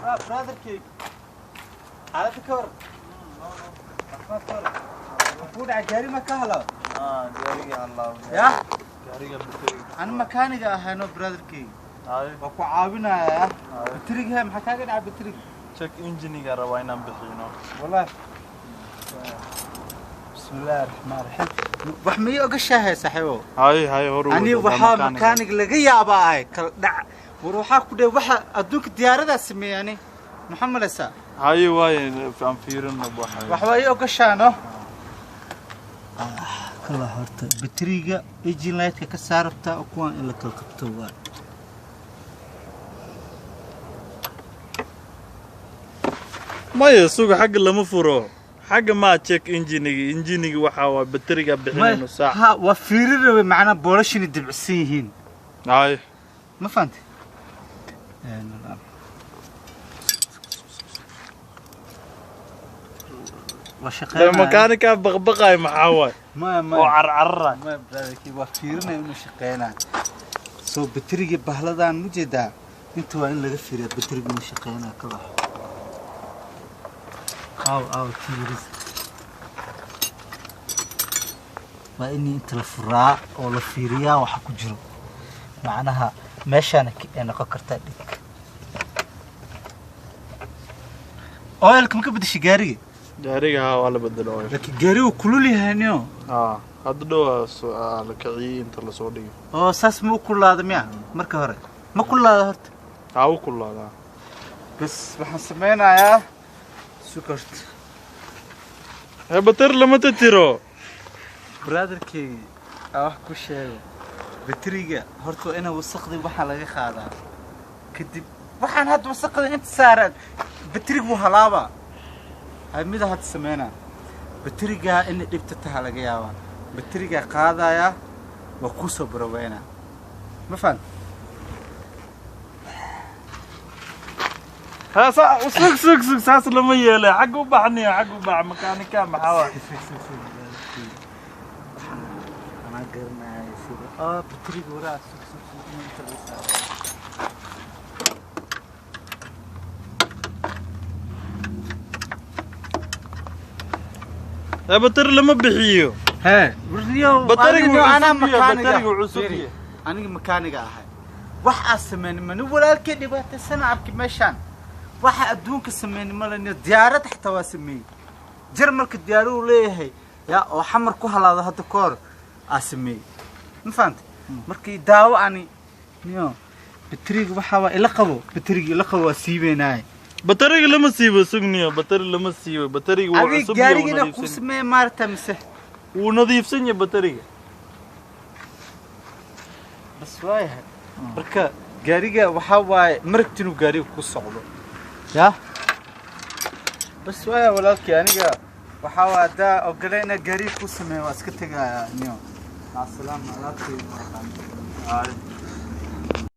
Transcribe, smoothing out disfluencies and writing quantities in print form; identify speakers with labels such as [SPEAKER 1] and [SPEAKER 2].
[SPEAKER 1] برادر كي على فكرة فود عجاري ما كهلا
[SPEAKER 2] جاري الله
[SPEAKER 1] يا
[SPEAKER 2] جاري بتري
[SPEAKER 1] أنا مكاني هانو برادر كي
[SPEAKER 2] هاي
[SPEAKER 1] وكو عاونا يا بتريق هم حكاك على بتريق
[SPEAKER 2] تشيك انجيني قرا وين بخينه
[SPEAKER 1] والله بسم الله الرحمن الرحيم وحمي اوغشاه صاحبو
[SPEAKER 2] هاي هورو
[SPEAKER 1] اني وحا مكانيق laga yaabaa ay kala dhac waxa ku dheey waxa adduunka diyaarada sameeyani maxamed asa
[SPEAKER 2] هاي واي فان فيرن
[SPEAKER 1] wax way ogashaano kala horta batriga engine light ka saarta oo kuwan in la kala qabto waa
[SPEAKER 2] ما يسوق حق لما فرو حق ما تشيك انجينيغي waxa waa batriga bixinayno saac
[SPEAKER 1] ha wa fiirinayo macna boolashini dibcsan yihiin
[SPEAKER 2] هاي
[SPEAKER 1] ما فهمت وشقينا
[SPEAKER 2] مكانك بقبقاي محاوي
[SPEAKER 1] ما
[SPEAKER 2] وعرعر
[SPEAKER 1] ما بدك وفيرنا انه شقينا سو بتريقي بهلدان مجدا انت وين لغا فيريا بتريقي انه شقينا كلا او تيريس واني انت لفراء او لفيريا waxa ku jiro macnaha meeshaan ay noqon kartaa dhig oilka ma ka bedeshay gaariga
[SPEAKER 2] gaariga waa la bedelo
[SPEAKER 1] laakiin gaarigu kulul yahaynio
[SPEAKER 2] hadda dhow la kiciye inta la soo dhigo
[SPEAKER 1] oo saas ma kulaada miya marka hore ma kulaada horta
[SPEAKER 2] u kulaada
[SPEAKER 1] bas waxaan sameynayaa sukart
[SPEAKER 2] batar lama tiro
[SPEAKER 1] brotherkii wax ku sheego batriga horta ina wasaqdi waxa laga qaadaa kadib waxaan had wasaqda inta saaran batrigu halaaba ay mid had sameeyna batriga in dhibta tahay laga yaabaa batriga qaadaya waa ku soo barweena ma fahant
[SPEAKER 2] سوق ساس لما يلا حق بحني حق بح مكانك محاوى
[SPEAKER 1] انا قرنا يصير بتريق ورا
[SPEAKER 2] يا بطر لما بحيو
[SPEAKER 1] ها وريو
[SPEAKER 2] بطريق
[SPEAKER 1] انا مكانك
[SPEAKER 2] عصبي
[SPEAKER 1] انا مكانك اهي wax asmeen man walaalkii dhibaato sanacabki meeshan waxa adduunka sameeyay malana diyaarad xitaa waa sameeyay jarmalka diyaaru leeyahay ya oo xamar ku halaado hadda koor asmeey ma fahantay markii daawo ani niyo batriga waxa waa ila qabo batriga ila qabo waa siibeenay
[SPEAKER 2] batriga lama siibo sugniyo batriga lama siibo batriga waa cusub
[SPEAKER 1] iyo gaariga ku sameeyay maarta mise
[SPEAKER 2] uu nadiifsan yahay batriga
[SPEAKER 1] bas waayahay marka gaariga waxa waay maragtinu gaariga ku socdo ya bas waaya walaalkii aniga waxa waa daa ogolayna gaariga ku sameeyo waa iska tagaya niyo ma salaam alaabtii